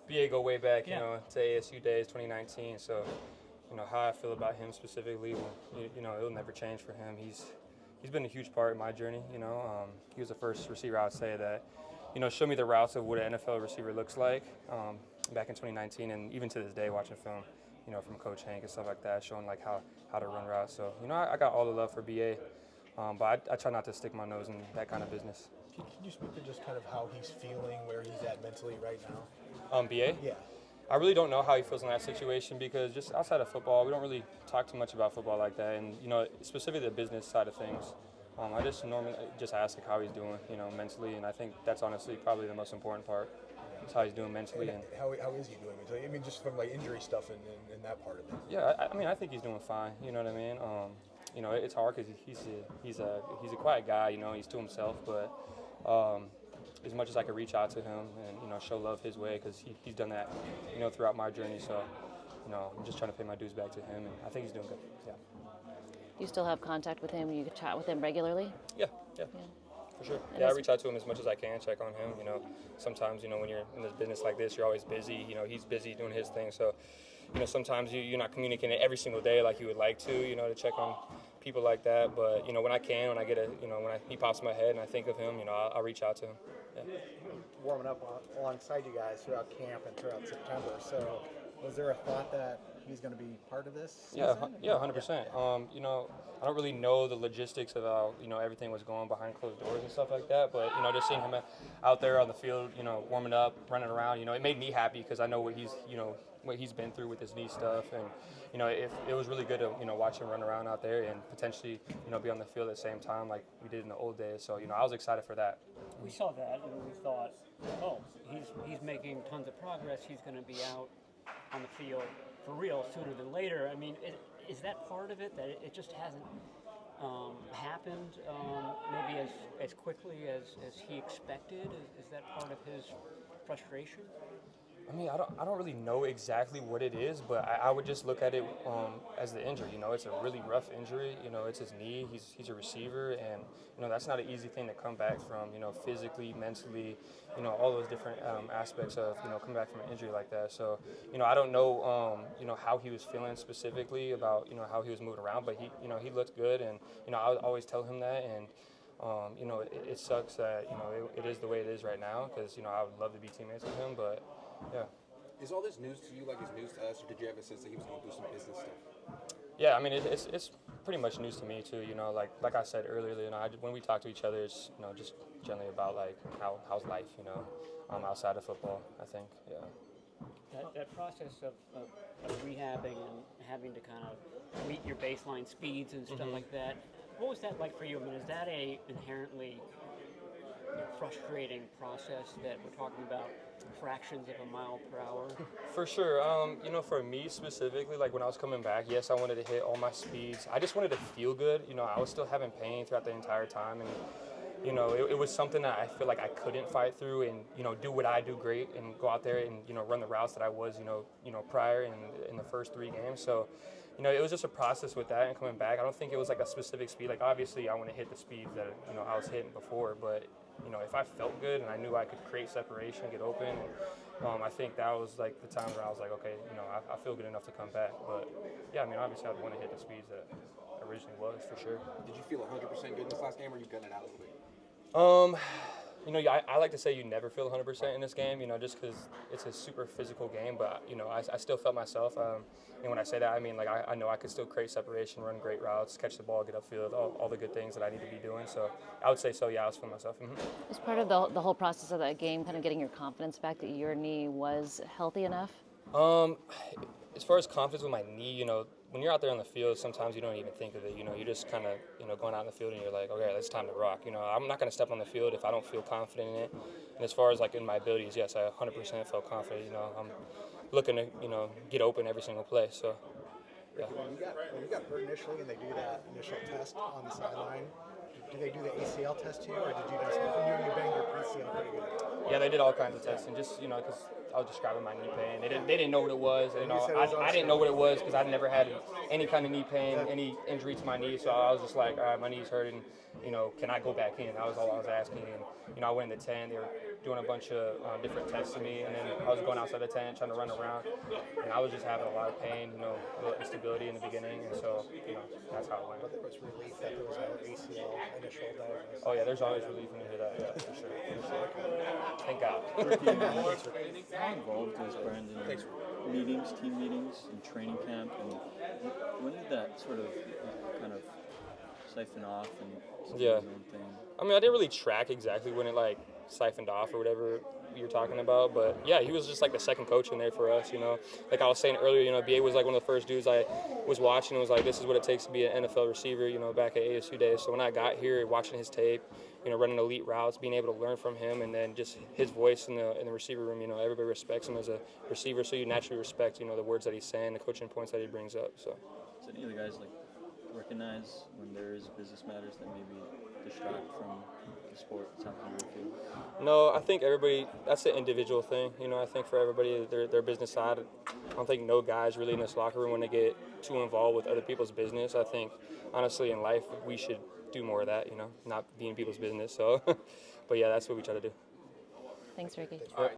BA go way back, to ASU days, 2019. So, how I feel about him specifically, it'll never change for him. He's been a huge part of my journey. He was the first receiver I would say that, showed me the routes of what an NFL receiver looks like back in 2019, and even to this day, watching film, from Coach Hank and stuff like that, showing like how to run routes. So, I got all the love for BA, but I try not to stick my nose in that kind of business. Can you speak to just kind of how he's feeling, where he's at mentally right now? BA? Yeah. I really don't know how he feels in that situation because just outside of football, we don't really talk too much about football like that. And, specifically the business side of things, I just normally just ask like how he's doing, mentally. And I think that's honestly probably the most important part is how he's doing mentally. And how is he doing mentally? I mean, just from like injury stuff and that part of it. Yeah, I think he's doing fine. You know what I mean? It's hard because he's a quiet guy. He's to himself, but. As much as I could reach out to him and show love his way because he's done that throughout my journey. So I'm just trying to pay my dues back to him, and I think he's doing good. Yeah. Do you still have contact with him? You chat with him regularly? Yeah, for sure. Yeah, I reach out to him as much as I can, check on him. Sometimes when you're in this business like this, you're always busy. He's busy doing his thing. So sometimes you're not communicating every single day like you would like to check on people like that. But when I can, when I get he pops in my head and I think of him, I'll reach out to him. Yeah. Warming up alongside you guys throughout camp and throughout September. So, was there a thought that he's going to be part of this season? Yeah, 100%. I don't really know the logistics of how everything was going behind closed doors and stuff like that. But just seeing him out there on the field, warming up, running around, it made me happy because I know what he's been through with his knee stuff, and if it was really good to watch him run around out there and potentially be on the field at the same time like we did in the old days. So I was excited for that. We saw that and we thought, oh, he's making tons of progress. He's going to be out on the field for real sooner than later. I mean, is that part of it that it just hasn't happened maybe as quickly as he expected? Is that part of his frustration? I mean, I don't really know exactly what it is, but I would just look at it as the injury. It's a really rough injury. It's his knee. He's a receiver, and that's not an easy thing to come back from. Physically, mentally, all those different aspects of coming back from an injury like that. So I don't know how he was feeling specifically about how he was moving around, but he looked good, and I would always tell him that. And it sucks that it is the way it is right now because I would love to be teammates with him, but. Yeah. Is all this news to you like it's news to us, or did you have a sense that he was going to do some business stuff? Yeah, I mean it's pretty much news to me too. Like I said earlier, when we talk to each other, it's just generally about like how's life, outside of football. I think, yeah. That process of rehabbing and having to kind of meet your baseline speeds and stuff like that. What was that like for you? I mean, is that a inherently frustrating process that we're talking about fractions of a mile per hour? For sure. For me specifically, like when I was coming back, yes, I wanted to hit all my speeds. I just wanted to feel good. I was still having pain throughout the entire time, and it was something that I feel like I couldn't fight through and do what I do great and go out there and run the routes that I was prior in the first 3 games. So it was just a process with that and coming back. I don't think it was like a specific speed. Like obviously I want to hit the speeds that I was hitting before, but if I felt good and I knew I could create separation, get open, and I think that was like the time where I was like, okay, I feel good enough to come back. But yeah, I mean, obviously I'd want to hit the speeds that I originally was, for sure. Did you feel 100% good in this last game, or you gutted it out a little bit? I like to say you never feel 100% in this game, just because it's a super physical game. But I still felt myself. And when I say that, I mean like I know I could still create separation, run great routes, catch the ball, get upfield, all the good things that I need to be doing. So I would say so. Yeah, I was feeling myself. Mm-hmm. As part of the whole process of that game, kind of getting your confidence back that your knee was healthy enough? As far as confidence with my knee, when you're out there on the field, sometimes you don't even think of it. You're just kind of, going out in the field and you're like, okay, it's time to rock. I'm not going to step on the field if I don't feel confident in it. And as far as like in my abilities, yes, I 100% felt confident. I'm looking to, get open every single play. So, yeah. When you got hurt initially and they do that initial test on the sideline, do they do the ACL test too, or did you just you banged your PCL pretty good? Yeah, they did all kinds of tests, and just because I was describing my knee pain, they didn't know what it was. I didn't know what it was because I'd never had any kind of knee pain, any injury to my knee. So I was just like, all right, my knee's hurting. Can I go back in? That was all I was asking. And I went in the 10. They were doing a bunch of different tests to me, and then I was going outside the tent trying to run around, and I was just having a lot of pain, a little instability in the beginning, and so that's how it went. But there was relief that there was no ACL initial diagnosis. Oh yeah, there's always relief when you hear that, yeah, for sure. Thank God. How involved was Brandon in meetings, team meetings, and training camp, and when did that sort of kind of siphon off and do Yeah. his own thing? I mean, I didn't really track exactly when it like siphoned off or whatever you're talking about, but yeah, he was just like the second coach in there for us, Like I was saying earlier, BA was like one of the first dudes I was watching and was like, this is what it takes to be an NFL receiver, back at ASU days. So when I got here, watching his tape, running elite routes, being able to learn from him, and then just his voice in the receiver room, everybody respects him as a receiver, so you naturally respect, the words that he's saying, the coaching points that he brings up. So. Does any of the guys like recognize when there is business matters that maybe distract from the sport that's happening on the field? No, I think everybody, that's an individual thing. I think for everybody, their business side, I don't think no guys really in this locker room when they get too involved with other people's business. I think, honestly, in life, we should do more of that, not be in people's business. So, but yeah, that's what we try to do. Thanks, Ricky.